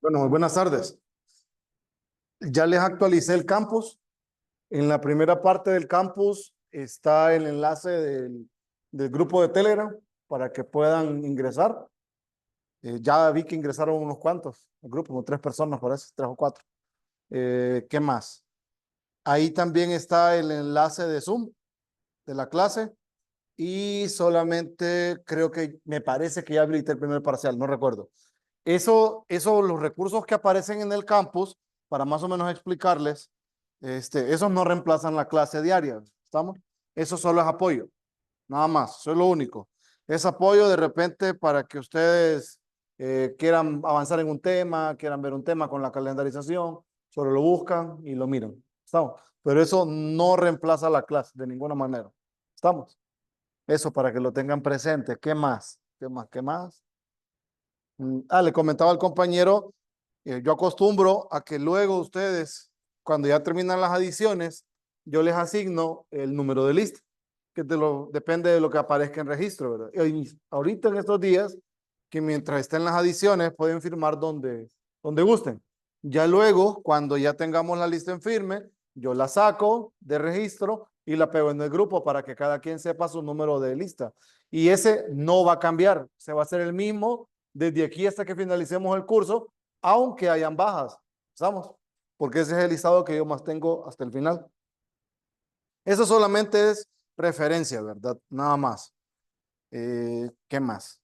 Bueno, muy buenas tardes. Ya les actualicé el campus. En la primera parte del campus está el enlace del grupo de Telegram para que puedan ingresar. Ya vi que ingresaron unos cuantos, el grupo, como 3 personas, parece, 3 o 4. ¿Qué más? Ahí también está el enlace de Zoom de la clase y solamente creo que me parece que ya habilité el primer parcial, no recuerdo. Los recursos que aparecen en el campus, para más o menos explicarles, esos no reemplazan la clase diaria, ¿estamos? Eso solo es apoyo, nada más, eso es lo único. Es apoyo de repente para que ustedes quieran avanzar en un tema, quieran ver un tema con la calendarización, solo lo buscan y lo miran, ¿estamos? Pero eso no reemplaza la clase de ninguna manera, ¿estamos? Eso para que lo tengan presente. ¿Qué más? ¿Qué más? ¿Qué más? Le comentaba al compañero, yo acostumbro a que luego ustedes, cuando ya terminan las adiciones, yo les asigno el número de lista, que depende de lo que aparezca en registro, ¿verdad? Y ahorita en estos días, que mientras estén las adiciones, pueden firmar donde gusten. Ya luego, cuando ya tengamos la lista en firme, yo la saco de registro y la pego en el grupo para que cada quien sepa su número de lista. Y ese no va a cambiar, se va a hacer el mismo desde aquí hasta que finalicemos el curso, aunque hayan bajas, ¿estamos? Porque ese es el listado que yo más tengo hasta el final. Eso solamente es referencia, ¿verdad? Nada más. ¿Qué más?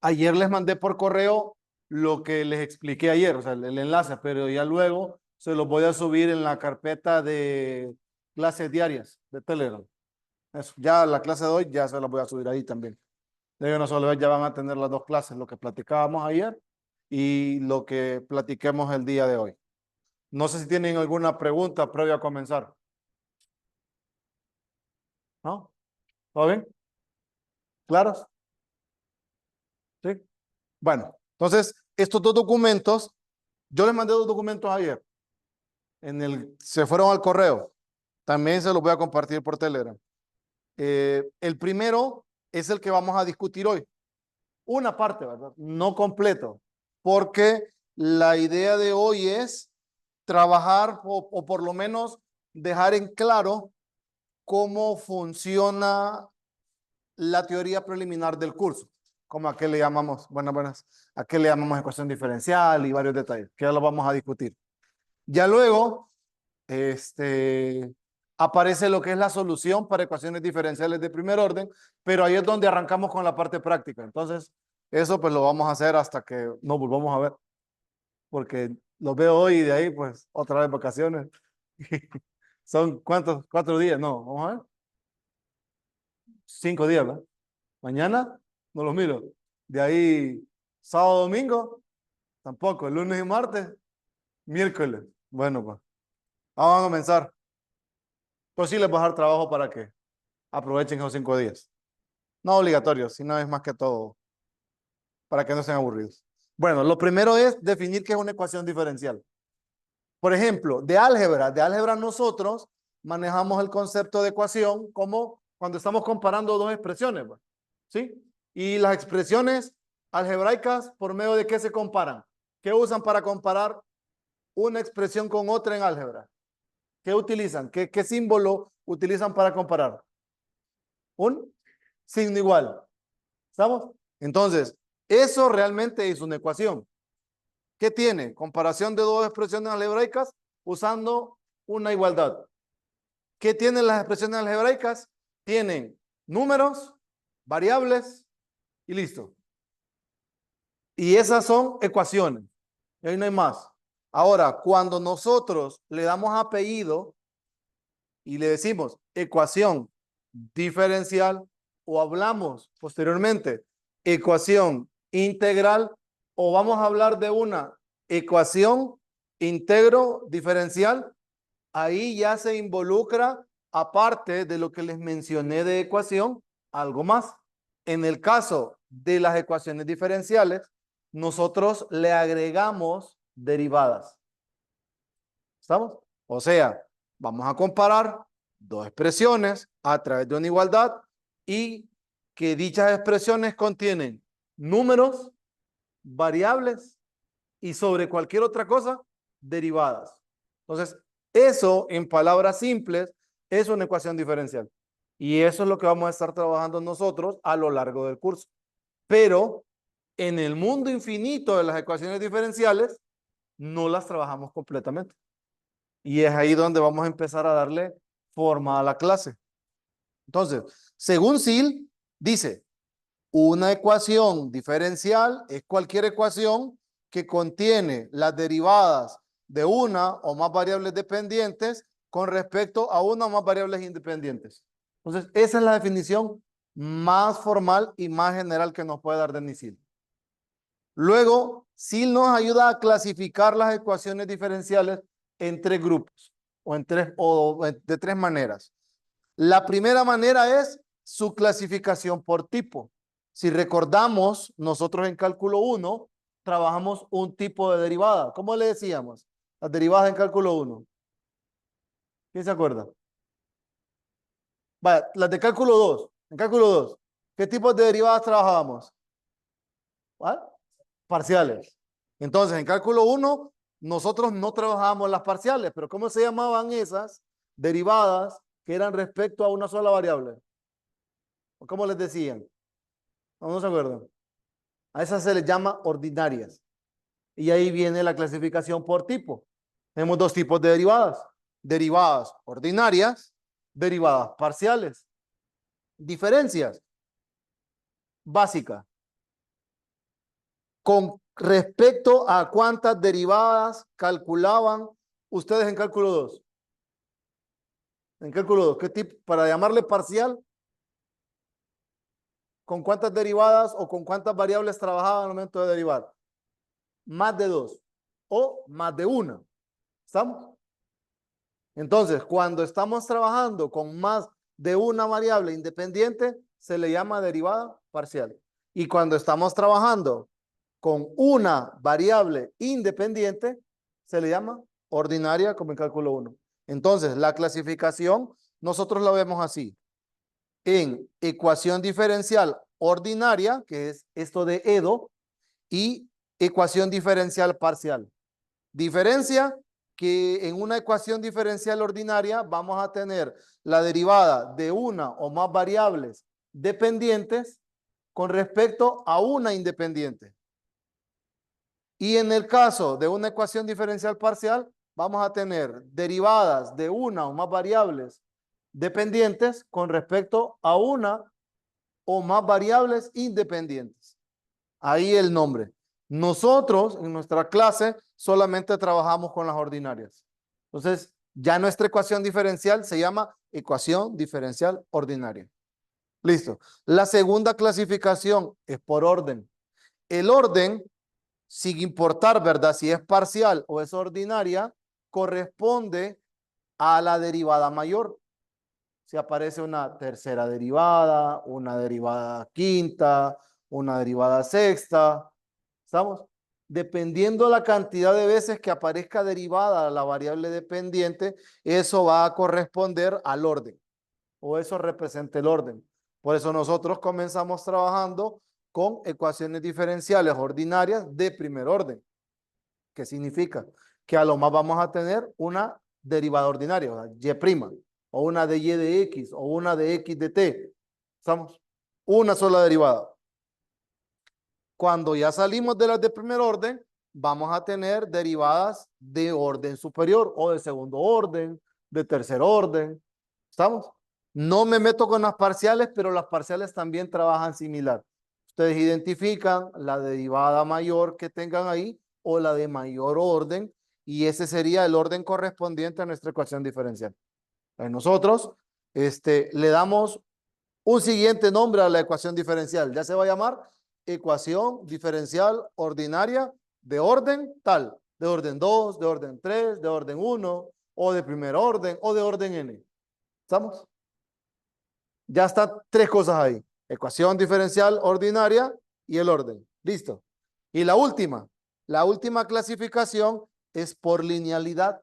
Ayer les mandé por correo lo que les expliqué ayer, o sea, el enlace, pero ya luego se los voy a subir en la carpeta de clases diarias de Telegram. Eso, ya la clase de hoy ya se la voy a subir ahí también. De una sola vez ya van a tener las dos clases, lo que platicábamos ayer y lo que platiquemos el día de hoy. No sé si tienen alguna pregunta previa a comenzar. ¿No? ¿Todo bien? ¿Claros? ¿Sí? Bueno, entonces, estos dos documentos, yo les mandé 2 documentos ayer. Se fueron al correo. También se los voy a compartir por Telegram. El primero es el que vamos a discutir hoy. Una parte, ¿verdad? No completo. Porque la idea de hoy es trabajar o por lo menos dejar en claro cómo funciona la teoría preliminar del curso, como a qué le llamamos, buenas, a qué le llamamos ecuación diferencial y varios detalles, que ya lo vamos a discutir. Ya luego, aparece lo que es la solución para ecuaciones diferenciales de primer orden, pero ahí es donde arrancamos con la parte práctica. Entonces, eso pues lo vamos a hacer hasta que nos volvamos a ver, porque lo veo hoy y de ahí pues otra vez vacaciones. ¿Son cuántos? 4 días, no, vamos a ver. 5 días, ¿verdad? Mañana no los miro. De ahí, sábado, domingo, tampoco. Lunes y martes, miércoles. Bueno, pues, vamos a comenzar. Pues sí les voy a dar trabajo para que aprovechen esos 5 días. No obligatorio, sino es más que todo para que no sean aburridos. Bueno, lo primero es definir qué es una ecuación diferencial. Por ejemplo, de álgebra nosotros manejamos el concepto de ecuación como cuando estamos comparando dos expresiones, ¿sí? Y las expresiones algebraicas, ¿por medio de qué se comparan? ¿Qué usan para comparar una expresión con otra en álgebra? ¿Qué utilizan? ¿Qué símbolo utilizan para comparar? Un signo igual. ¿Estamos? Entonces, eso realmente es una ecuación. ¿Qué tiene? Comparación de dos expresiones algebraicas usando una igualdad. ¿Qué tienen las expresiones algebraicas? Tienen números, variables y listo. Y esas son ecuaciones. Y ahí no hay más. Ahora, cuando nosotros le damos apellido y le decimos ecuación diferencial o hablamos posteriormente ecuación integral o vamos a hablar de una ecuación integro diferencial, ahí ya se involucra, aparte de lo que les mencioné de ecuación, algo más. En el caso de las ecuaciones diferenciales, nosotros le agregamos derivadas. ¿Estamos? O sea, vamos a comparar dos expresiones a través de una igualdad y que dichas expresiones contienen números, variables y sobre cualquier otra cosa, derivadas. Entonces, eso en palabras simples es una ecuación diferencial. Y eso es lo que vamos a estar trabajando nosotros a lo largo del curso. Pero en el mundo infinito de las ecuaciones diferenciales, no las trabajamos completamente. Y es ahí donde vamos a empezar a darle forma a la clase. Entonces, según SIL, dice, una ecuación diferencial es cualquier ecuación que contiene las derivadas de una o más variables dependientes con respecto a una o más variables independientes. Entonces, esa es la definición más formal y más general que nos puede dar Denis SIL. Luego, SIL nos ayuda a clasificar las ecuaciones diferenciales en tres grupos o de tres maneras. La primera manera es su clasificación por tipo. Si recordamos, nosotros en cálculo 1 trabajamos un tipo de derivada. ¿Cómo le decíamos? Las derivadas en cálculo 1. ¿Quién se acuerda? Vaya, las de cálculo 2. En cálculo 2, ¿qué tipos de derivadas trabajábamos? ¿Vale? Parciales. Entonces, en cálculo 1, nosotros no trabajábamos las parciales, pero ¿cómo se llamaban esas derivadas que eran respecto a una sola variable? ¿O cómo les decían? ¿No se acuerdan? A esas se les llama ordinarias. Y ahí viene la clasificación por tipo. Tenemos dos tipos de derivadas. Derivadas ordinarias, derivadas parciales. Diferencias básicas. Con respecto a cuántas derivadas calculaban ustedes en cálculo 2. En cálculo 2, ¿qué tipo? Para llamarle parcial, ¿con cuántas derivadas o con cuántas variables trabajaban al momento de derivar? Más de 2 o más de una. ¿Estamos? Entonces, cuando estamos trabajando con más de una variable independiente, se le llama derivada parcial. Y cuando estamos trabajando con una variable independiente, se le llama ordinaria, como en cálculo 1. Entonces, la clasificación, nosotros la vemos así. En ecuación diferencial ordinaria, que es esto de EDO, y ecuación diferencial parcial. Diferencia que en una ecuación diferencial ordinaria vamos a tener la derivada de una o más variables dependientes con respecto a una independiente. Y en el caso de una ecuación diferencial parcial, vamos a tener derivadas de una o más variables dependientes con respecto a una o más variables independientes. Ahí el nombre. Nosotros en nuestra clase solamente trabajamos con las ordinarias. Entonces, ya nuestra ecuación diferencial se llama ecuación diferencial ordinaria. Listo. La segunda clasificación es por orden. El orden, sin importar, ¿verdad? Si es parcial o es ordinaria, corresponde a la derivada mayor. Si aparece una tercera derivada, una derivada quinta, una derivada sexta, ¿estamos? Dependiendo la cantidad de veces que aparezca derivada la variable dependiente, eso va a corresponder al orden, o eso representa el orden. Por eso nosotros comenzamos trabajando con ecuaciones diferenciales ordinarias de primer orden. ¿Qué significa? Que a lo más vamos a tener una derivada ordinaria, o sea, y', o una de y de x, o una de x de t. ¿Estamos? Una sola derivada. Cuando ya salimos de las de primer orden, vamos a tener derivadas de orden superior, o de segundo orden, de tercer orden. ¿Estamos? No me meto con las parciales, pero las parciales también trabajan similar. Ustedes identifican la derivada mayor que tengan ahí o la de mayor orden, y ese sería el orden correspondiente a nuestra ecuación diferencial. Nosotros le damos un siguiente nombre a la ecuación diferencial. Ya se va a llamar ecuación diferencial ordinaria de orden tal, de orden 2, de orden 3, de orden 1, o de primer orden, o de orden n. ¿Estamos? Ya están tres cosas ahí. Ecuación diferencial ordinaria y el orden. Listo. Y la última clasificación es por linealidad.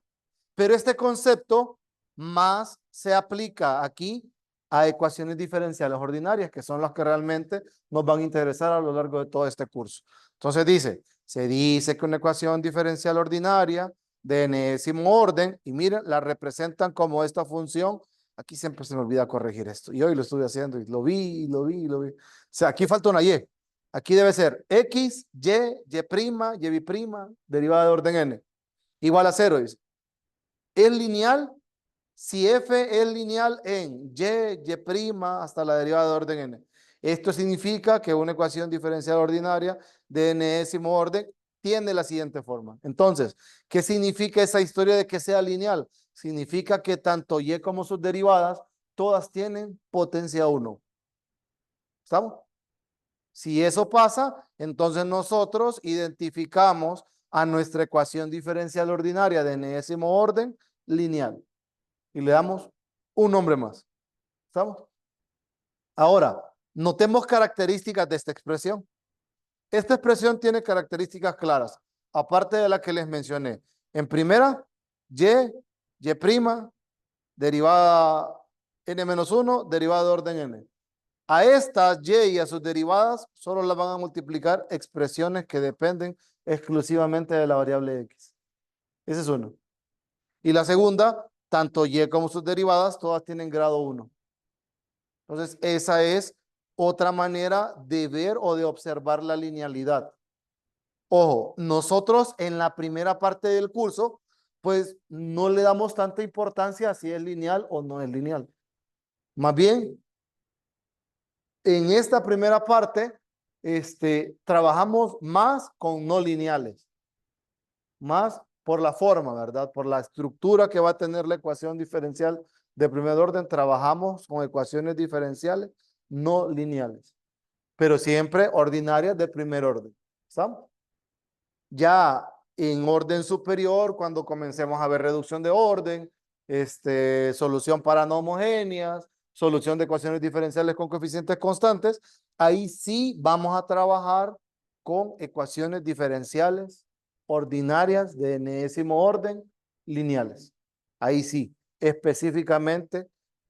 Pero este concepto más se aplica aquí a ecuaciones diferenciales ordinarias, que son las que realmente nos van a interesar a lo largo de todo este curso. Entonces dice, Se dice que una ecuación diferencial ordinaria de enésimo orden, y miren, la representan como esta función. Aquí siempre se me olvida corregir esto, y hoy lo estuve haciendo, y lo vi, y lo vi, y lo vi. O sea, aquí falta una Y. Aquí debe ser X, Y', Y', derivada de orden N, igual a 0, dice. Es lineal si F es lineal en Y', hasta la derivada de orden N. Esto significa que una ecuación diferencial ordinaria de enésimo orden tiene la siguiente forma. Entonces, ¿qué significa esa historia de que sea lineal? Significa que tanto Y como sus derivadas, todas tienen potencia 1. ¿Estamos? Si eso pasa, entonces nosotros identificamos a nuestra ecuación diferencial ordinaria de enésimo orden lineal y le damos un nombre más. ¿Estamos? Ahora, notemos características de esta expresión. Esta expresión tiene características claras, aparte de la que les mencioné. En primera, Y', derivada n-1, derivada de orden n. A estas Y y a sus derivadas solo las van a multiplicar expresiones que dependen exclusivamente de la variable X. Ese es uno. Y la segunda, tanto Y como sus derivadas, todas tienen grado 1. Entonces, esa es otra manera de ver o de observar la linealidad. Ojo, nosotros en la primera parte del curso, pues no le damos tanta importancia a si es lineal o no es lineal. Más bien, en esta primera parte, trabajamos más con no lineales, más por la forma, ¿verdad? Por la estructura que va a tener la ecuación diferencial de primer orden, trabajamos con ecuaciones diferenciales no lineales, pero siempre ordinarias de primer orden. ¿Estamos? Ya en orden superior, cuando comencemos a ver reducción de orden, solución para no homogéneas, solución de ecuaciones diferenciales con coeficientes constantes, ahí sí vamos a trabajar con ecuaciones diferenciales ordinarias de enésimo orden lineales. Ahí sí, específicamente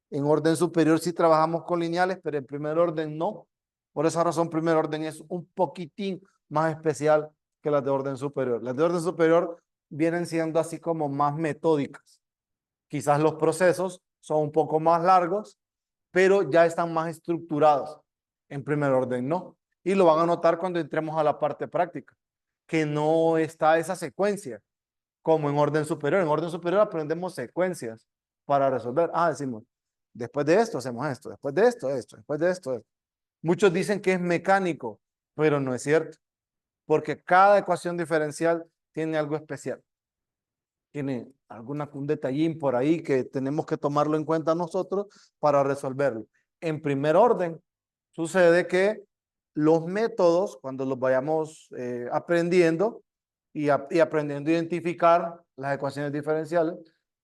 en orden superior sí trabajamos con lineales, pero en primer orden no. Por esa razón, primer orden es un poquitín más especial que las de orden superior. Las de orden superior vienen siendo así como más metódicas. Quizás los procesos son un poco más largos, pero ya están más estructurados. En primer orden, no. Y lo van a notar cuando entremos a la parte práctica, que no está esa secuencia como en orden superior. En orden superior aprendemos secuencias para resolver. Decimos, después de esto hacemos esto, después de esto, después de esto, esto. Muchos dicen que es mecánico, pero no es cierto, porque cada ecuación diferencial tiene algo especial. Tiene un detallín por ahí que tenemos que tomarlo en cuenta nosotros para resolverlo. En primer orden, sucede que los métodos, cuando los vayamos aprendiendo y aprendiendo a identificar las ecuaciones diferenciales,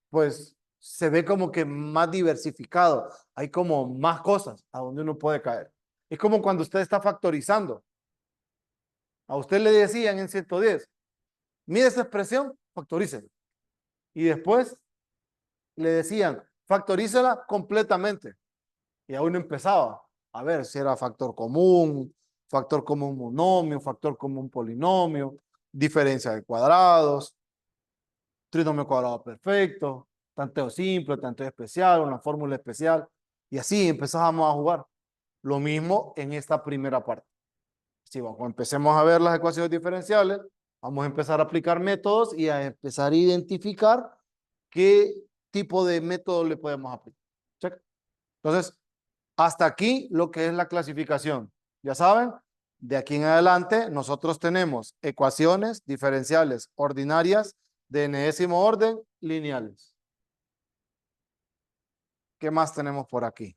pues se ve como que más diversificado. Hay como más cosas a donde uno puede caer. Es como cuando usted está factorizando. A usted le decían en 110, mide esa expresión, factorícela. Y después le decían, factorícela completamente. Y a uno empezaba a ver si era factor común monomio, factor común polinomio, diferencia de cuadrados, trinomio cuadrado perfecto, tanteo simple, tanteo especial, una fórmula especial. Y así empezábamos a jugar. Lo mismo en esta primera parte. Si cuando empecemos a ver las ecuaciones diferenciales, vamos a empezar a aplicar métodos y a empezar a identificar qué tipo de método le podemos aplicar. ¿Check? Entonces, hasta aquí lo que es la clasificación. Ya saben, de aquí en adelante nosotros tenemos ecuaciones diferenciales ordinarias de enésimo orden lineales. ¿Qué más tenemos por aquí?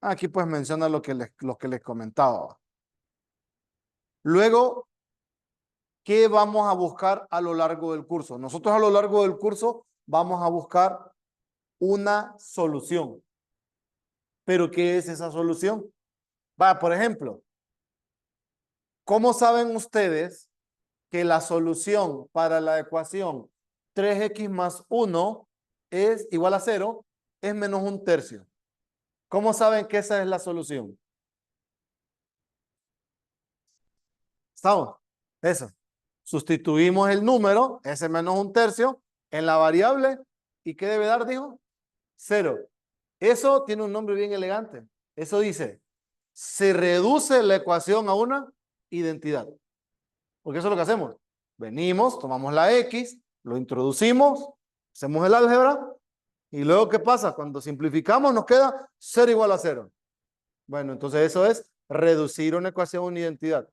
Aquí pues menciona lo que les comentaba. Luego, ¿qué vamos a buscar a lo largo del curso? Nosotros a lo largo del curso vamos a buscar una solución. ¿Pero qué es esa solución? Por ejemplo, ¿cómo saben ustedes que la solución para la ecuación 3x más 1 es igual a 0 es menos un tercio? ¿Cómo saben que esa es la solución? ¿Estamos? Eso. Sustituimos el número, S menos un tercio, en la variable. ¿Y qué debe dar, dijo? 0. Eso tiene un nombre bien elegante. Eso dice, se reduce la ecuación a una identidad. Porque eso es lo que hacemos. Venimos, tomamos la X, lo introducimos, hacemos el álgebra, y luego ¿qué pasa? Cuando simplificamos nos queda 0 igual a 0. Bueno, entonces eso es reducir una ecuación a una identidad.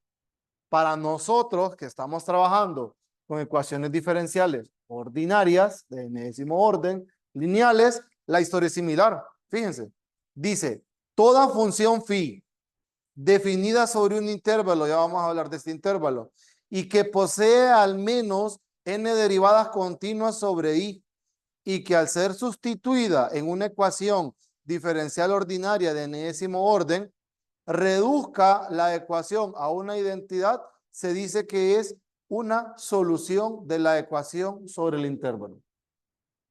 Para nosotros que estamos trabajando con ecuaciones diferenciales ordinarias, de enésimo orden, lineales, la historia es similar. Fíjense, dice, toda función phi definida sobre un intervalo, ya vamos a hablar de este intervalo, y que posee al menos n derivadas continuas sobre y que al ser sustituida en una ecuación diferencial ordinaria de enésimo orden, reduzca la ecuación a una identidad, se dice que es una solución de la ecuación sobre el intervalo.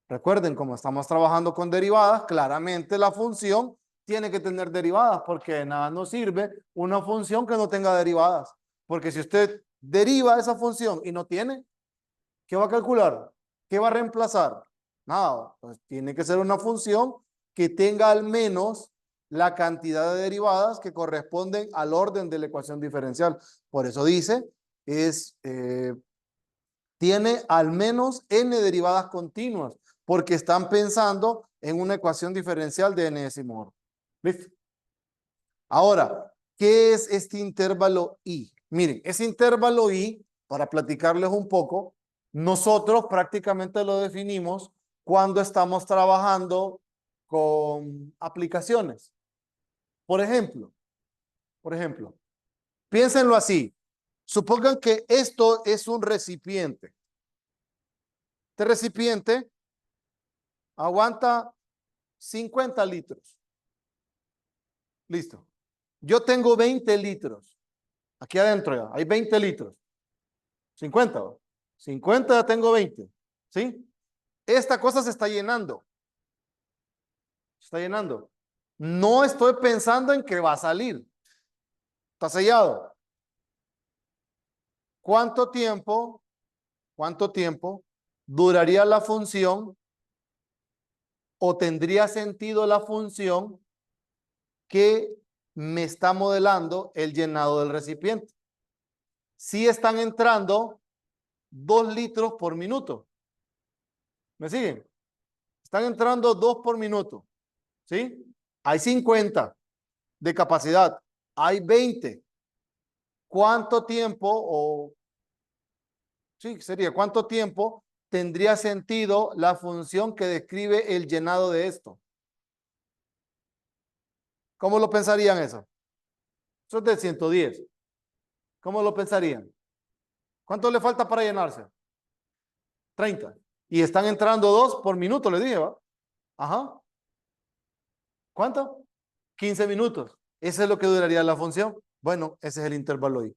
Recuerden, como estamos trabajando con derivadas, claramente la función tiene que tener derivadas, porque de nada nos sirve una función que no tenga derivadas. Porque si usted deriva esa función y no tiene, ¿qué va a calcular? ¿Qué va a reemplazar? Nada, pues tiene que ser una función que tenga al menos la cantidad de derivadas que corresponden al orden de la ecuación diferencial. Por eso dice, tiene al menos n derivadas continuas, porque están pensando en una ecuación diferencial de enésimo orden. ¿Listo? Ahora, ¿qué es este intervalo I? Miren, ese intervalo I, para platicarles un poco, nosotros prácticamente lo definimos cuando estamos trabajando con aplicaciones. Por ejemplo, piénsenlo así. Supongan que esto es un recipiente. Este recipiente aguanta 50 litros. Listo. Yo tengo 20 litros. Aquí adentro ya, hay 20 litros. 50, ¿va? 50 ya tengo 20. ¿Sí? Esta cosa se está llenando. Se está llenando. No estoy pensando en que va a salir. Está sellado. ¿Cuánto tiempo duraría la función o tendría sentido la función que me está modelando el llenado del recipiente? Si están entrando 2 litros por minuto. ¿Me siguen? Están entrando 2 por minuto. ¿Sí? Hay 50 de capacidad. Hay 20. ¿Cuánto tiempo cuánto tiempo tendría sentido la función que describe el llenado de esto? ¿Cómo lo pensarían eso? Eso es de 110. ¿Cómo lo pensarían? ¿Cuánto le falta para llenarse? 30. Y están entrando 2 por minuto, les dije, ¿va? Ajá. ¿Cuánto? 15 minutos. ¿Ese es lo que duraría la función? Bueno, ese es el intervalo I.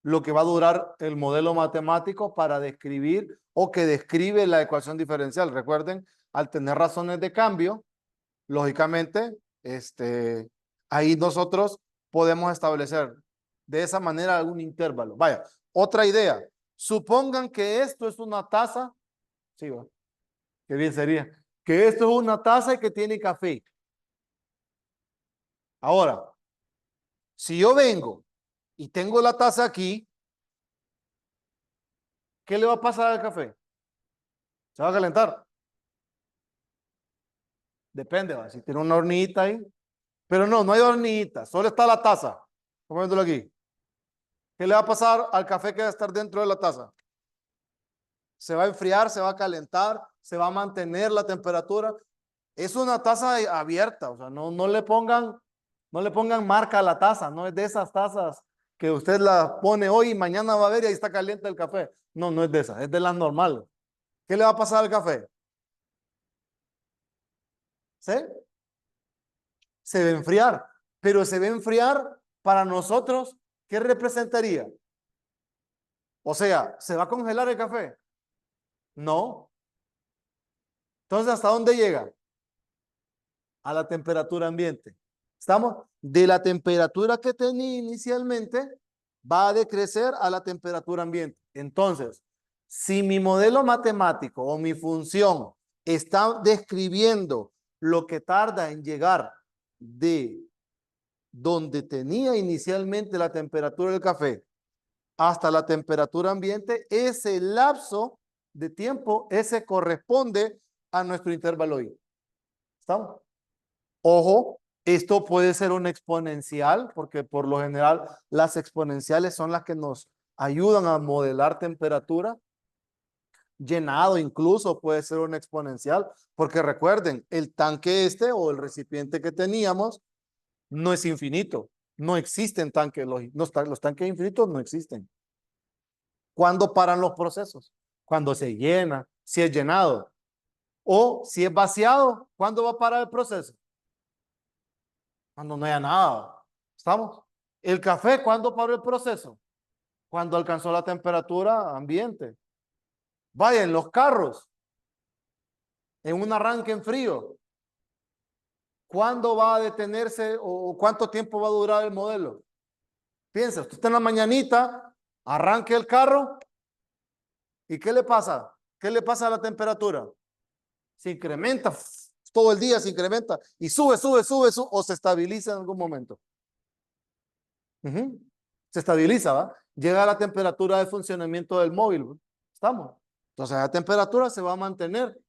Lo que va a durar el modelo matemático para describir o que describe la ecuación diferencial. Recuerden, al tener razones de cambio, lógicamente, ahí nosotros podemos establecer de esa manera algún intervalo. Vaya, otra idea. Supongan que esto es una taza. Sí, va. Qué bien sería. Que esto es una taza y que tiene café. Ahora, si yo vengo y tengo la taza aquí, ¿qué le va a pasar al café? ¿Se va a calentar? Depende, ¿va? Si tiene una hornita ahí. Pero no, no hay hornita, solo está la taza. Vamos a verlo aquí. ¿Qué le va a pasar al café que va a estar dentro de la taza? Se va a enfriar, se va a calentar, se va a mantener la temperatura. Es una taza abierta, o sea, no le pongan marca a la taza, no es de esas tazas que usted la pone hoy y mañana va a ver y ahí está caliente el café. No, no es de esas, es de las normales. ¿Qué le va a pasar al café? ¿Sí? Se va a enfriar, pero se va a enfriar para nosotros, ¿qué representaría? O sea, ¿se va a congelar el café? No. Entonces, ¿hasta dónde llega? A la temperatura ambiente. ¿Estamos? De la temperatura que tenía inicialmente, va a decrecer a la temperatura ambiente. Entonces, si mi modelo matemático o mi función está describiendo lo que tarda en llegar de donde tenía inicialmente la temperatura del café hasta la temperatura ambiente, ese lapso de tiempo, ese corresponde a nuestro intervalo I. ¿Estamos? Ojo, esto puede ser una exponencial, porque por lo general las exponenciales son las que nos ayudan a modelar temperatura. Llenado incluso puede ser una exponencial, porque recuerden, el tanque o el recipiente que teníamos no es infinito. No existen tanques, los tanques infinitos no existen. ¿Cuándo paran los procesos? Cuando se llena, si es llenado. O si es vaciado, ¿cuándo va a parar el proceso? Cuando no haya nada. ¿Estamos? El café, ¿cuándo paró el proceso? Cuando alcanzó la temperatura ambiente. Vaya, en los carros, en un arranque en frío, ¿cuándo va a detenerse o cuánto tiempo va a durar el modelo? Piensa, usted está en la mañanita, arranque el carro, ¿y qué le pasa? ¿Qué le pasa a la temperatura? Se incrementa, todo el día se incrementa y sube, o se estabiliza en algún momento. Se estabiliza, ¿va? Llega a la temperatura de funcionamiento del móvil, ¿va? ¿Estamos? Entonces la temperatura se va a mantener.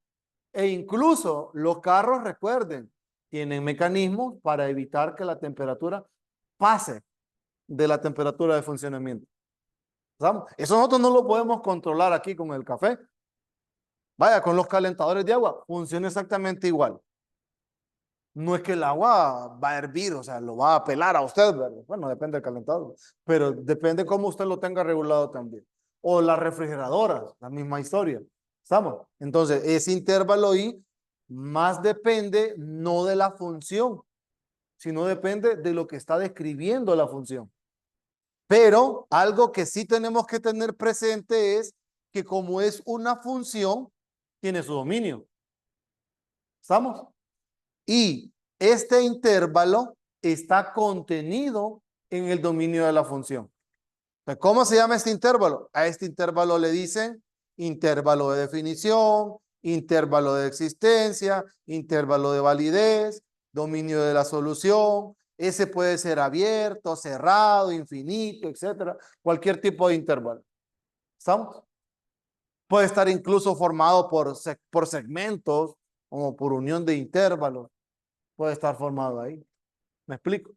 E incluso los carros, recuerden, tienen mecanismos para evitar que la temperatura pase de la temperatura de funcionamiento. ¿Estamos? Eso nosotros no lo podemos controlar aquí con el café. Vaya, con los calentadores de agua funciona exactamente igual. No es que el agua va a hervir, o sea, lo va a pelar a usted, ¿verdad? Bueno, depende del calentador, pero depende cómo usted lo tenga regulado también. O las refrigeradoras, la misma historia. ¿Estamos? Entonces, ese intervalo I más depende no de la función, sino depende de lo que está describiendo la función. Pero algo que sí tenemos que tener presente es que como es una función, tiene su dominio. ¿Estamos? Y este intervalo está contenido en el dominio de la función. ¿Cómo se llama este intervalo? A este intervalo le dicen intervalo de definición, intervalo de existencia, intervalo de validez, dominio de la solución. Ese puede ser abierto, cerrado, infinito, etcétera. Cualquier tipo de intervalo. ¿Estamos? Puede estar incluso formado por segmentos, como por unión de intervalos. Puede estar formado ahí. ¿Me explico?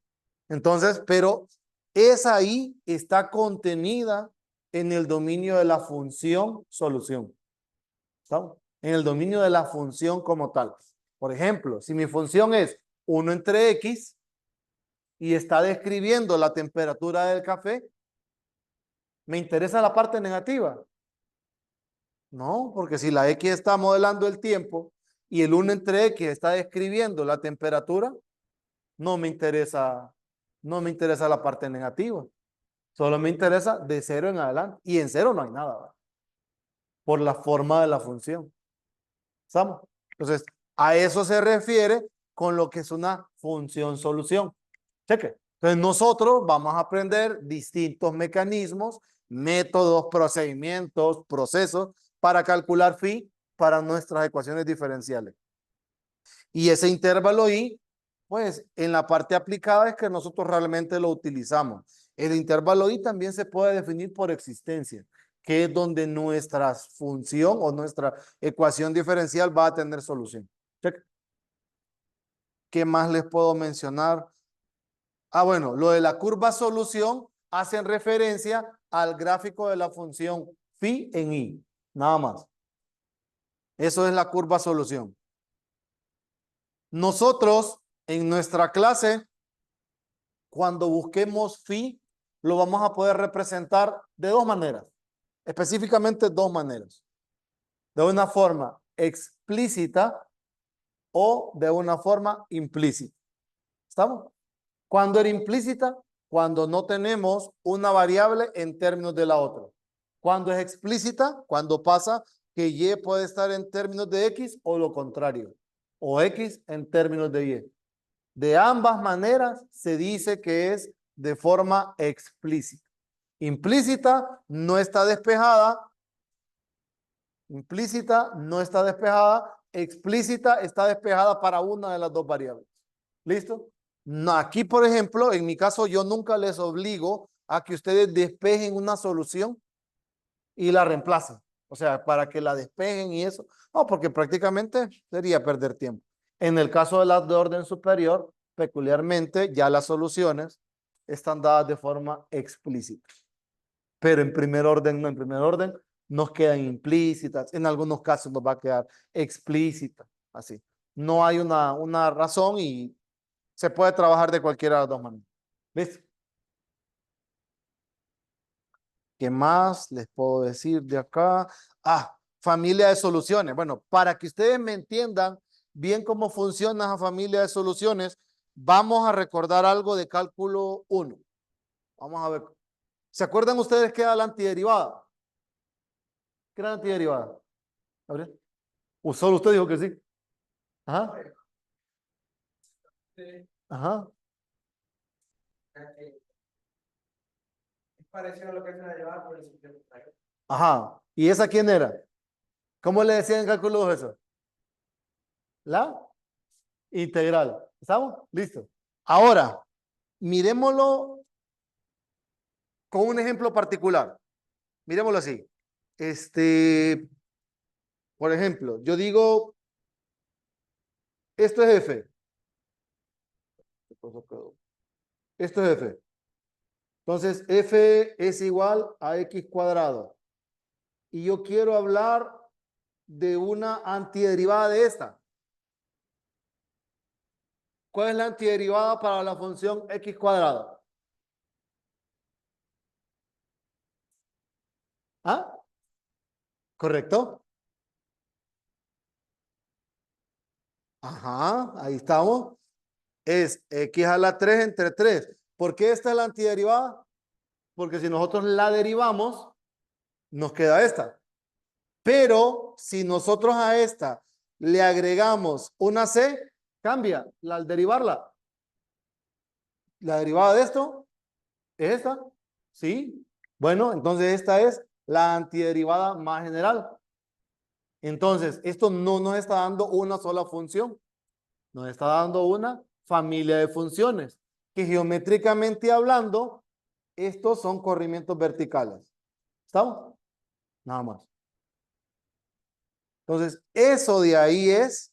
Entonces, pero esa ahí está contenida en el dominio de la función solución. ¿Estamos? En el dominio de la función como tal. Por ejemplo, si mi función es 1 entre X y está describiendo la temperatura del café, ¿me interesa la parte negativa? No, porque si la X está modelando el tiempo y el 1 entre X está describiendo la temperatura, no me interesa la parte negativa. Solo me interesa de 0 en adelante. Y en 0 no hay nada, ¿verdad? Por la forma de la función. ¿Estamos? Entonces, a eso se refiere con lo que es una función solución. Cheque. Entonces, nosotros vamos a aprender distintos mecanismos, métodos, procedimientos, procesos para calcular phi para nuestras ecuaciones diferenciales. Y ese intervalo I, pues en la parte aplicada es que nosotros realmente lo utilizamos. El intervalo I también se puede definir por existencia, que es donde nuestra función o nuestra ecuación diferencial va a tener solución. Check. ¿Qué más les puedo mencionar? Ah, bueno, lo de la curva solución hacen referencia al gráfico de la función phi en I, nada más. Eso es la curva solución. Nosotros en nuestra clase, cuando busquemos phi, lo vamos a poder representar de dos maneras, específicamente dos maneras. De una forma explícita o de una forma implícita. ¿Estamos? ¿Cuándo era implícita? Cuando no tenemos una variable en términos de la otra. ¿Cuándo es explícita? Cuando pasa que y puede estar en términos de x o lo contrario. O x en términos de y. De ambas maneras se dice que es de forma explícita. Implícita no está despejada. Implícita no está despejada. Explícita está despejada para una de las dos variables. ¿Listo? No, aquí, por ejemplo, en mi caso, yo nunca les obligo a que ustedes despejen una solución y la reemplacen. O sea, para que la despejen y eso. No, porque prácticamente sería perder tiempo. En el caso de las de orden superior, peculiarmente, ya las soluciones están dadas de forma explícita. Pero en primer orden, no, en primer orden nos quedan implícitas. En algunos casos nos va a quedar explícita. Así. No hay una razón y se puede trabajar de cualquiera de las dos maneras. ¿Listo? ¿Qué más les puedo decir de acá? Familia de soluciones. Bueno, para que ustedes me entiendan bien cómo funciona esa familia de soluciones, vamos a recordar algo de cálculo 1. Vamos a ver. ¿Se acuerdan ustedes qué era la antiderivada? ¿Qué era la antiderivada? ¿Gabriel? Solo usted dijo que sí. Ajá. Ajá. Es parecido a lo que es una derivada por el sentido contrario. Ajá. ¿Y esa quién era? ¿Cómo le decían en cálculo 2 eso? La integral. ¿Estamos? Listo. Ahora, miremoslo con un ejemplo particular. Miremoslo así. Por ejemplo, yo digo, esto es f. Esto es f. Entonces, f es igual a x cuadrado. Y yo quiero hablar de una antiderivada de esta. ¿Cuál es la antiderivada para la función x cuadrado? ¿Ah? ¿Correcto? Ajá, ahí estamos. Es x a la 3 entre 3. ¿Por qué esta es la antiderivada? Porque si nosotros la derivamos, nos queda esta. Pero si nosotros a esta le agregamos una c, cambia al derivarla. La derivada de esto es esta. ¿Sí? Bueno, entonces esta es la antiderivada más general. Entonces, esto no nos está dando una sola función. Nos está dando una familia de funciones que geométricamente hablando, estos son corrimientos verticales. ¿Estamos? Nada más. Entonces, eso de ahí es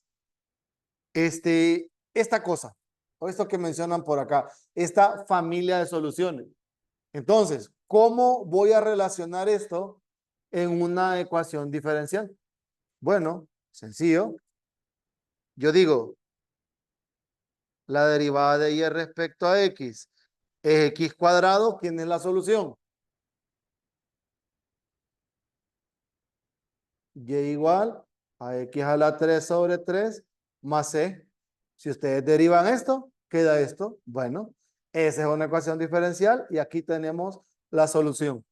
esta cosa, o esto que mencionan por acá, esta familia de soluciones. Entonces, ¿cómo voy a relacionar esto en una ecuación diferencial? Bueno, sencillo. Yo digo, la derivada de y respecto a x es x cuadrado. ¿Quién es la solución? Y igual a x a la 3 sobre 3 más c. Si ustedes derivan esto, queda esto. Bueno, esa es una ecuación diferencial y aquí tenemos la solución.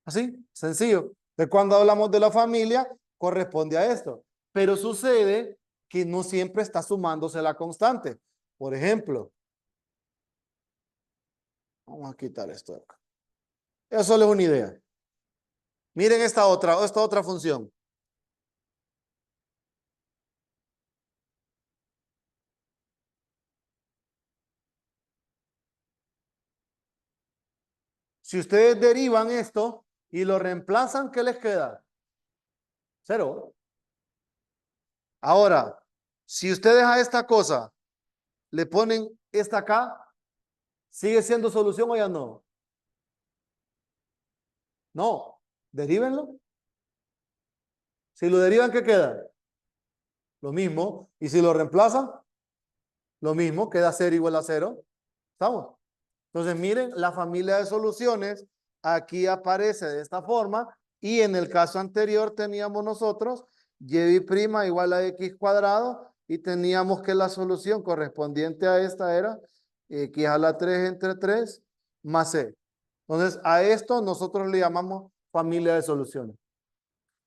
Así, sencillo. De cuando hablamos de la familia, corresponde a esto. Pero sucede que no siempre está sumándose la constante. Por ejemplo, vamos a quitar esto de acá. Eso solo es una idea. Miren esta otra función. Si ustedes derivan esto y lo reemplazan, ¿qué les queda? 0. Ahora, si ustedes a esta cosa le ponen esta acá, ¿sigue siendo solución o ya no? No, derívenlo. Si lo derivan, ¿qué queda? Lo mismo. Y si lo reemplazan, lo mismo, queda 0 igual a 0. ¿Estamos? Entonces, miren, la familia de soluciones aquí aparece de esta forma y en el caso anterior teníamos nosotros y' igual a x cuadrado y teníamos que la solución correspondiente a esta era x a la 3 entre 3 más c. Entonces, a esto nosotros le llamamos familia de soluciones.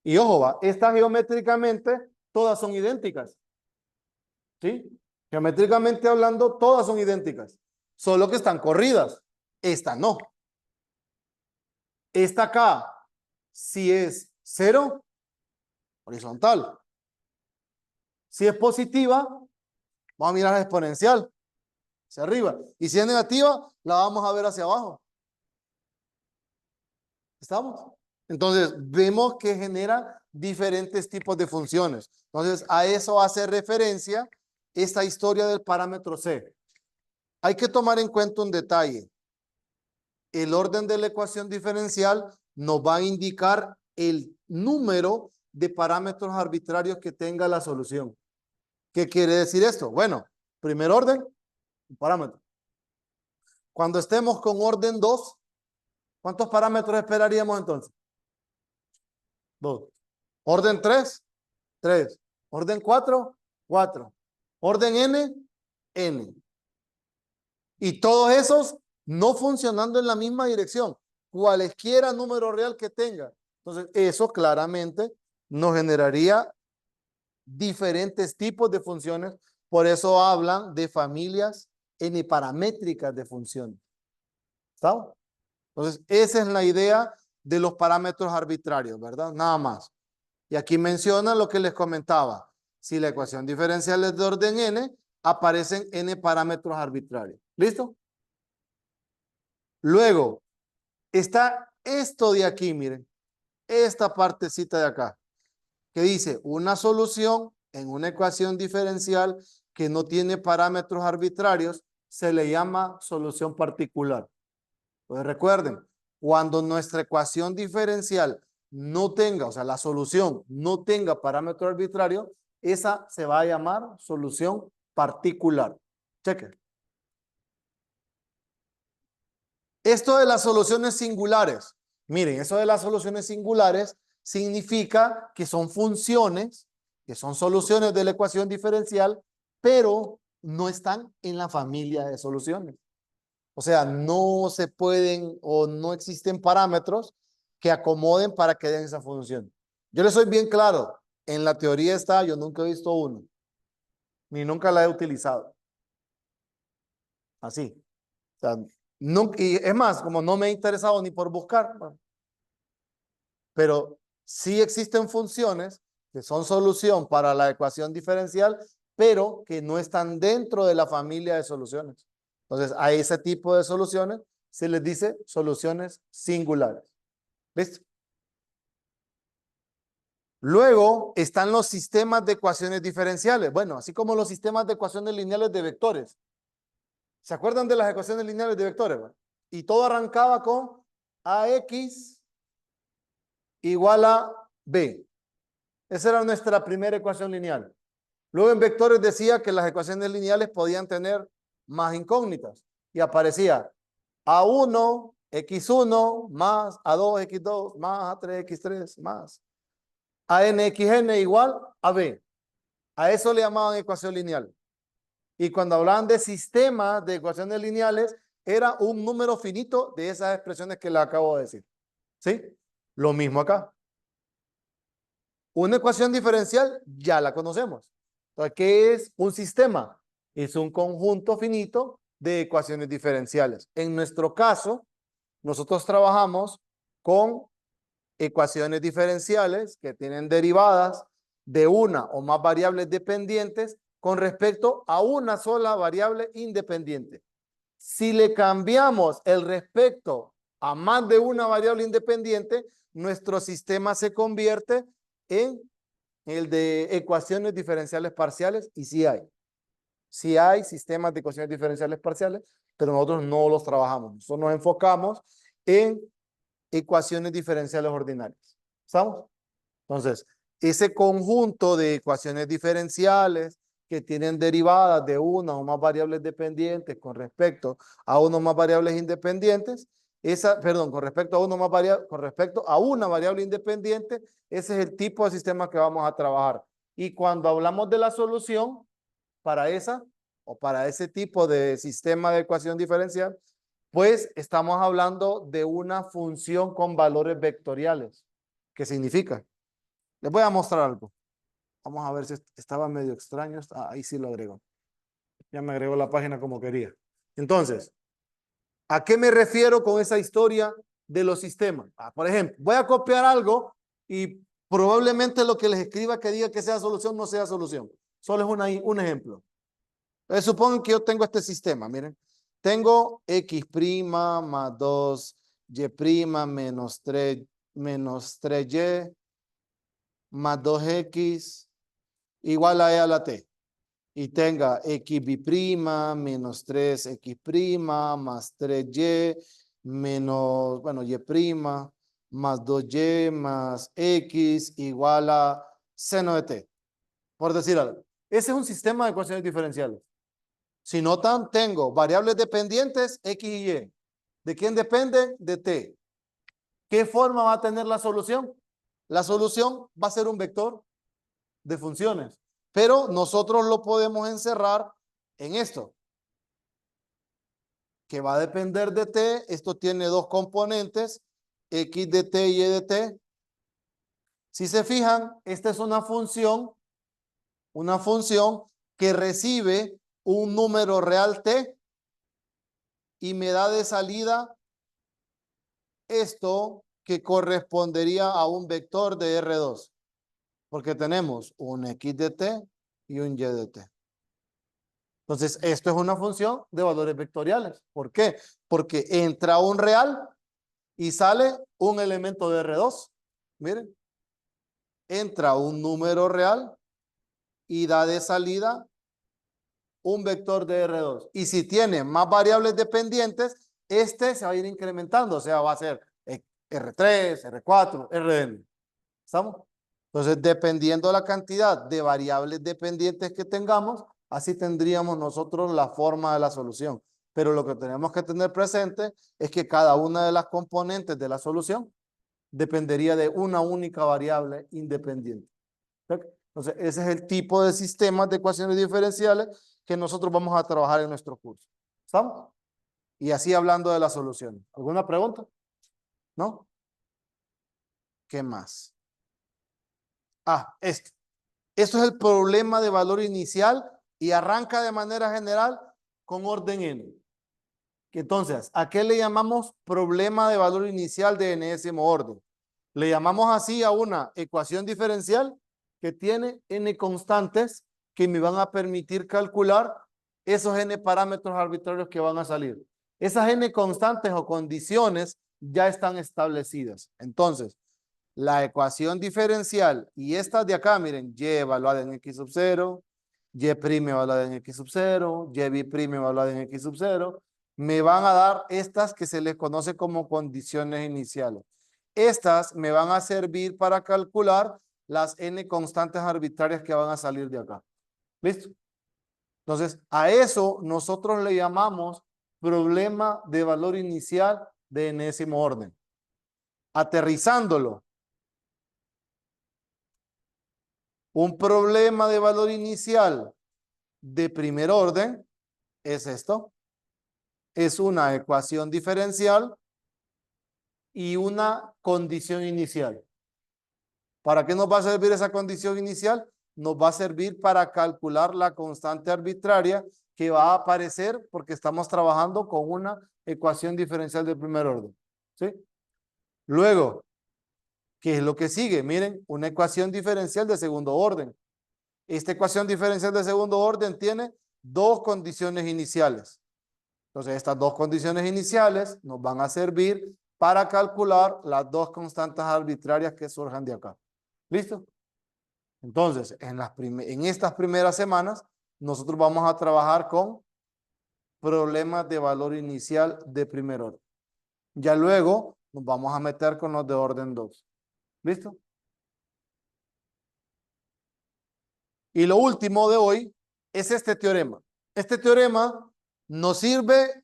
Y ojo, va, estas geométricamente todas son idénticas. ¿Sí? Geométricamente hablando, todas son idénticas. Solo que están corridas. Esta no. Esta acá, si es 0, horizontal. Si es positiva, vamos a mirar la exponencial, hacia arriba. Y si es negativa, la vamos a ver hacia abajo. ¿Estamos? Entonces, vemos que genera diferentes tipos de funciones. Entonces, a eso hace referencia esta historia del parámetro C. Hay que tomar en cuenta un detalle. El orden de la ecuación diferencial nos va a indicar el número de parámetros arbitrarios que tenga la solución. ¿Qué quiere decir esto? Bueno, primer orden, un parámetro. Cuando estemos con orden 2, ¿cuántos parámetros esperaríamos entonces? 2. Orden 3, 3. Orden 4, 4. Orden N, N. Y todos esos no funcionando en la misma dirección, cualesquiera número real que tenga. Entonces, eso claramente nos generaría diferentes tipos de funciones. Por eso hablan de familias n-paramétricas de funciones. ¿Está? Entonces, esa es la idea de los parámetros arbitrarios, ¿verdad? Nada más. Y aquí menciona lo que les comentaba. Si la ecuación diferencial es de orden n, aparecen n parámetros arbitrarios. ¿Listo? Luego, está esto de aquí, miren. Esta partecita de acá. Que dice, una solución en una ecuación diferencial que no tiene parámetros arbitrarios, se le llama solución particular. Pues recuerden, cuando nuestra ecuación diferencial no tenga, o sea, la solución no tenga parámetro arbitrario, esa se va a llamar solución particular. Cheque. Esto de las soluciones singulares. Miren, eso de las soluciones singulares significa que son funciones, que son soluciones de la ecuación diferencial, pero no están en la familia de soluciones. O sea, no se pueden o no existen parámetros que acomoden para que den esa función. Yo les soy bien claro, en la teoría está, yo nunca he visto uno, ni nunca la he utilizado. Así. O sea, nunca, y es más, como no me he interesado ni por buscar, pero sí existen funciones que son solución para la ecuación diferencial, pero que no están dentro de la familia de soluciones. Entonces, a ese tipo de soluciones se les dice soluciones singulares. ¿Listo? Luego están los sistemas de ecuaciones diferenciales. Bueno, así como los sistemas de ecuaciones lineales de vectores. ¿Se acuerdan de las ecuaciones lineales de vectores? Bueno, y todo arrancaba con AX igual a B. Esa era nuestra primera ecuación lineal. Luego en vectores decía que las ecuaciones lineales podían tener más incógnitas. Y aparecía A1, X1 más A2, X2 más A3, X3 más ANXN igual a B. A eso le llamaban ecuación lineal. Y cuando hablaban de sistemas de ecuaciones lineales, era un número finito de esas expresiones que le acabo de decir. ¿Sí? Lo mismo acá. Una ecuación diferencial ya la conocemos. Entonces, ¿qué es un sistema? Es un conjunto finito de ecuaciones diferenciales. En nuestro caso, nosotros trabajamos con ecuaciones diferenciales que tienen derivadas de una o más variables dependientes con respecto a una sola variable independiente. Si le cambiamos el respecto a más de una variable independiente, nuestro sistema se convierte en el de ecuaciones diferenciales parciales, y sí hay sistemas de ecuaciones diferenciales parciales, pero nosotros no los trabajamos. Nosotros nos enfocamos en ecuaciones diferenciales ordinarias. ¿Estamos? Entonces, ese conjunto de ecuaciones diferenciales que tienen derivadas de una o más variables dependientes con respecto a una o más variables independientes, con respecto a una variable independiente, ese es el tipo de sistema que vamos a trabajar. Y cuando hablamos de la solución para esa o para ese tipo de sistema de ecuación diferencial, pues estamos hablando de una función con valores vectoriales. ¿Qué significa? Les voy a mostrar algo. Vamos a ver si estaba medio extraño. Ahí sí lo agregó. Ya me agregó la página como quería. Entonces, ¿a qué me refiero con esa historia de los sistemas. Por ejemplo, voy a copiar algo y probablemente lo que les escriba que diga que sea solución no sea solución. Solo es un ejemplo. Supongan que yo tengo este sistema, miren. Tengo x' más 2y' menos 3y más 2x igual a e a la t. Y tenga xb' menos 3x' más 3y menos, bueno, y' más 2y más x igual a seno de t. Por decir algo. Ese es un sistema de ecuaciones diferenciales. Si notan, tengo variables dependientes x y y. ¿De quién depende? De t. ¿Qué forma va a tener la solución? La solución va a ser un vector de funciones, pero nosotros lo podemos encerrar en esto, que va a depender de t. Esto tiene dos componentes, x de t y y de t. Si se fijan, esta es una función que recibe un número real t y me da de salida esto que correspondería a un vector de R2, porque tenemos un x de t y un y de t. Entonces, esto es una función de valores vectoriales. ¿Por qué? Porque entra un real y sale un elemento de R2. Miren, entra un número real y da de salida un vector de R2. Y si tiene más variables dependientes, este se va a ir incrementando, o sea, va a ser R3, R4, Rn. ¿Estamos? Entonces, dependiendo de la cantidad de variables dependientes que tengamos, así tendríamos nosotros la forma de la solución. Pero lo que tenemos que tener presente es que cada una de las componentes de la solución dependería de una única variable independiente. Entonces, ese es el tipo de sistemas de ecuaciones diferenciales que nosotros vamos a trabajar en nuestro curso. ¿Estamos? Y así hablando de las soluciones. ¿Alguna pregunta? ¿No? ¿Qué más? Esto. Esto es el problema de valor inicial y arranca de manera general con orden n. Entonces, ¿a qué le llamamos problema de valor inicial de enésimo orden? Le llamamos así a una ecuación diferencial que tiene n constantes que me van a permitir calcular esos n parámetros arbitrarios que van a salir. Esas n constantes o condiciones ya están establecidas. Entonces, la ecuación diferencial y estas de acá, miren, y evaluada en x sub 0, y' evaluada en x sub 0, y b' evaluada en x sub 0, me van a dar estas que se les conoce como condiciones iniciales. Estas me van a servir para calcular las n constantes arbitrarias que van a salir de acá. ¿Listo? Entonces, a eso nosotros le llamamos problema de valor inicial de enésimo orden. Aterrizándolo. Un problema de valor inicial de primer orden es esto. Es una ecuación diferencial y una condición inicial. ¿Para qué nos va a servir esa condición inicial? Nos va a servir para calcular la constante arbitraria que va a aparecer porque estamos trabajando con una ecuación diferencial de primer orden. ¿Sí? Luego, ¿qué es lo que sigue? Miren, una ecuación diferencial de segundo orden. Esta ecuación diferencial de segundo orden tiene dos condiciones iniciales. Entonces, estas dos condiciones iniciales nos van a servir para calcular las dos constantes arbitrarias que surjan de acá. ¿Listo? Entonces, en estas primeras semanas, nosotros vamos a trabajar con problemas de valor inicial de primer orden. Ya luego nos vamos a meter con los de orden 2. ¿Listo? Y lo último de hoy es este teorema. Este teorema nos sirve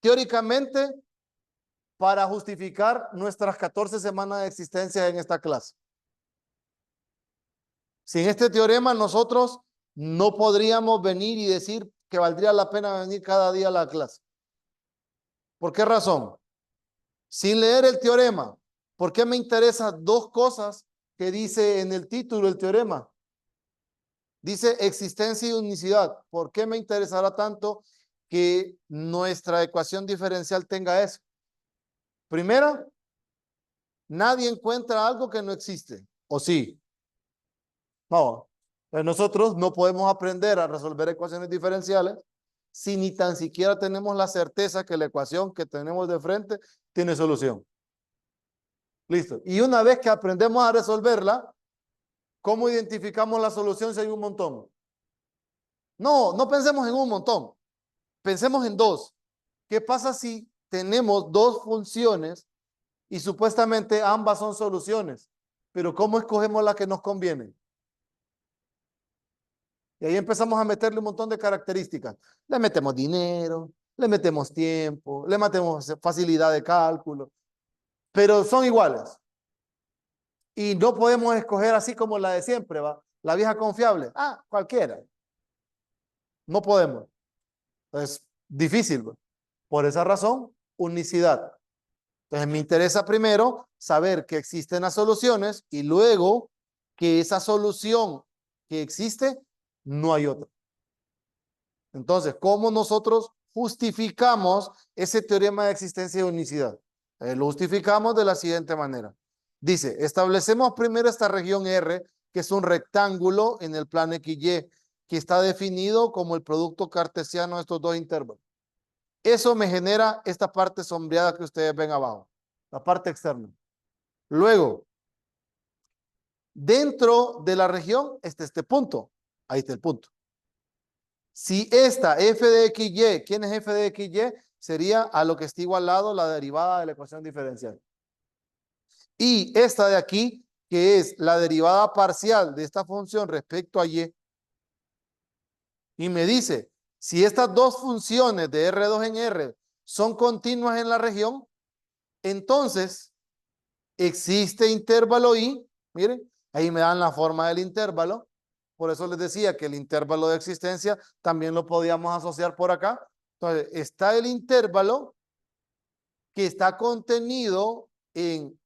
teóricamente para justificar nuestras 14 semanas de existencia en esta clase. Sin este teorema nosotros no podríamos venir y decir que valdría la pena venir cada día a la clase. ¿Por qué razón? Sin leer el teorema, ¿por qué me interesan dos cosas que dice en el título el teorema? Dice existencia y unicidad. ¿Por qué me interesará tanto que nuestra ecuación diferencial tenga eso? Primera, nadie encuentra algo que no existe, ¿o sí? No. Nosotros no podemos aprender a resolver ecuaciones diferenciales si ni tan siquiera tenemos la certeza que la ecuación que tenemos de frente tiene solución. Listo. Y una vez que aprendemos a resolverla, ¿cómo identificamos la solución si hay un montón? No, no pensemos en un montón. Pensemos en dos. ¿Qué pasa si tenemos dos funciones y supuestamente ambas son soluciones? Pero ¿cómo escogemos la que nos conviene? Y ahí empezamos a meterle un montón de características. Le metemos dinero, le metemos tiempo, le metemos facilidad de cálculo, pero son iguales. Y no podemos escoger así como la de siempre, ¿va? La vieja confiable. Ah, cualquiera. No podemos. Es difícil, ¿va? Por esa razón, unicidad. Entonces me interesa primero saber que existen las soluciones y luego que esa solución que existe, no hay otra. Entonces, ¿cómo nosotros justificamos ese teorema de existencia de unicidad? Lo justificamos de la siguiente manera. Dice, establecemos primero esta región R, que es un rectángulo en el plano XY, que está definido como el producto cartesiano de estos dos intervalos. Eso me genera esta parte sombreada que ustedes ven abajo, la parte externa. Luego, dentro de la región está este punto. Ahí está el punto. Si esta f de xy, ¿quién es f de xy? Sería a lo que está igualado la derivada de la ecuación diferencial. Y esta de aquí, que es la derivada parcial de esta función respecto a y. Y me dice, si estas dos funciones de R2 en R son continuas en la región, entonces existe intervalo I. Miren, ahí me dan la forma del intervalo. Por eso les decía que el intervalo de existencia también lo podíamos asociar por acá. Entonces, está el intervalo que está contenido en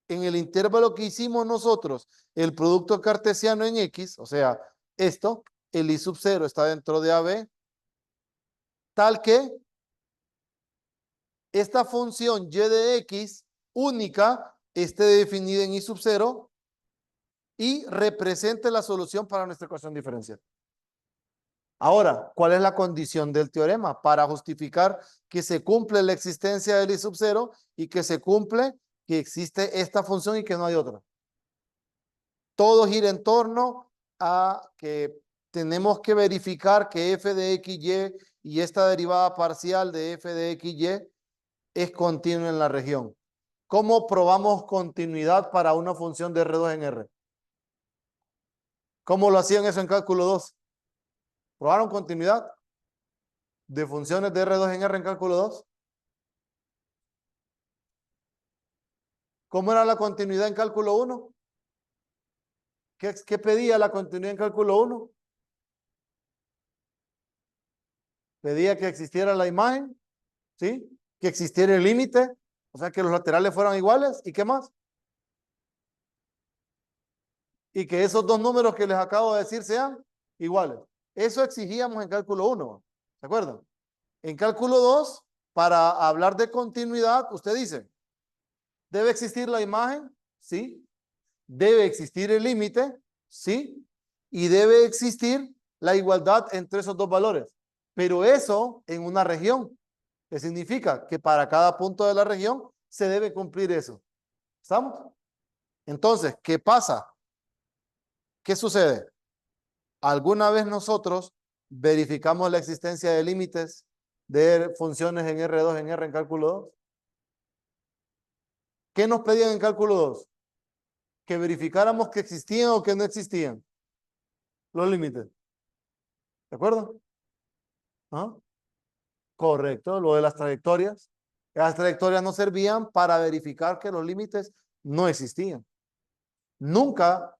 el intervalo que hicimos nosotros, el producto cartesiano en X, o sea, esto, el I sub 0 está dentro de AB, tal que esta función Y de X única esté definida en I sub 0 y represente la solución para nuestra ecuación diferencial. Ahora, ¿cuál es la condición del teorema? Para justificar que se cumple la existencia del I sub 0 y que se cumple que existe esta función y que no hay otra. Todo gira en torno a que tenemos que verificar que f de xy y esta derivada parcial de f de xy es continua en la región. ¿Cómo probamos continuidad para una función de R2 en R? ¿Cómo lo hacían eso en cálculo 2? ¿Probaron continuidad de funciones de R2 en R en cálculo 2? ¿Cómo era la continuidad en cálculo 1? ¿Qué pedía la continuidad en cálculo 1? Pedía que existiera la imagen, ¿sí? Que existiera el límite, o sea, que los laterales fueran iguales. ¿Y qué más? Y que esos dos números que les acabo de decir sean iguales. Eso exigíamos en cálculo 1, ¿se acuerdan? En cálculo 2, para hablar de continuidad, usted dice, ¿debe existir la imagen? Sí. ¿Debe existir el límite? Sí. Y debe existir la igualdad entre esos dos valores. Pero eso en una región, que significa que para cada punto de la región se debe cumplir eso. ¿Estamos? Entonces, ¿qué pasa? ¿Qué sucede? ¿Alguna vez nosotros verificamos la existencia de límites de funciones en R2 en R en cálculo 2? ¿Qué nos pedían en cálculo 2? Que verificáramos que existían o que no existían los límites. ¿De acuerdo? ¿Ah? Correcto, lo de las trayectorias. Las trayectorias no servían para verificar que los límites no existían. Nunca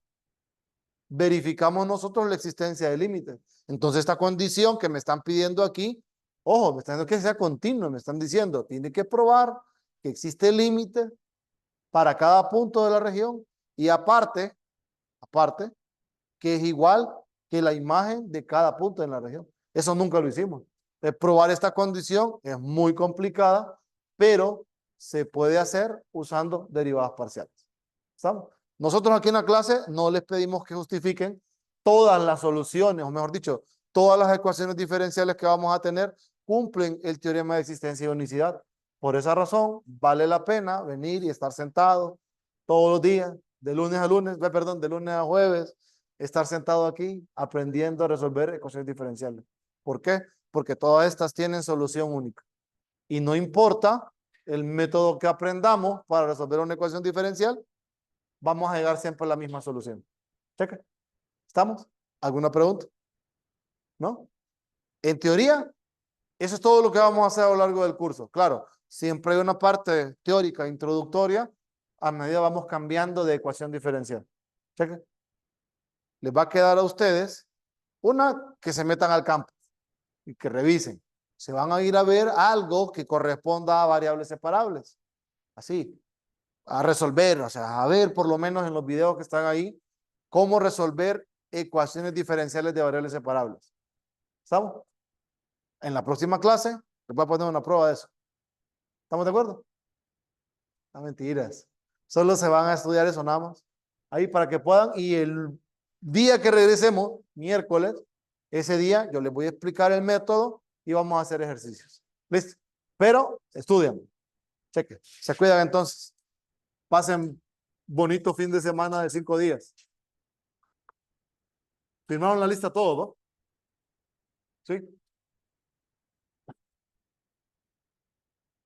verificamos nosotros la existencia de límites. Entonces, esta condición que me están pidiendo aquí, ojo, me están diciendo que sea continua, me están diciendo, tiene que probar que existe límite para cada punto de la región y aparte, que es igual que la imagen de cada punto en la región. Eso nunca lo hicimos. Probar esta condición es muy complicada pero se puede hacer usando derivadas parciales. ¿Estamos? Nosotros aquí en la clase no les pedimos que justifiquen todas las soluciones, o mejor dicho, todas las ecuaciones diferenciales que vamos a tener cumplen el teorema de existencia y unicidad. Por esa razón, vale la pena venir y estar sentado todos los días, de lunes a lunes, perdón, de lunes a jueves, estar sentado aquí aprendiendo a resolver ecuaciones diferenciales. ¿Por qué? Porque todas estas tienen solución única. Y no importa el método que aprendamos para resolver una ecuación diferencial, vamos a llegar siempre a la misma solución. Checa. ¿Estamos? ¿Alguna pregunta? ¿No? En teoría, eso es todo lo que vamos a hacer a lo largo del curso. Claro, siempre hay una parte teórica introductoria a medida vamos cambiando de ecuación diferencial. Checa. Les va a quedar a ustedes una que se metan al campo y que revisen. Se van a ir a ver algo que corresponda a variables separables. Así, a resolver, o sea, a ver por lo menos en los videos que están ahí, cómo resolver ecuaciones diferenciales de variables separables. ¿Estamos? En la próxima clase les voy a poner una prueba de eso. ¿Estamos de acuerdo? No, mentiras. Solo se van a estudiar eso nada más. Ahí para que puedan, y el día que regresemos, miércoles, ese día yo les voy a explicar el método y vamos a hacer ejercicios. ¿Listo? Pero estudian. Cheque. Se cuidan entonces. Pasen bonito fin de semana de 5 días. Firmaron la lista todos, ¿no? ¿Sí?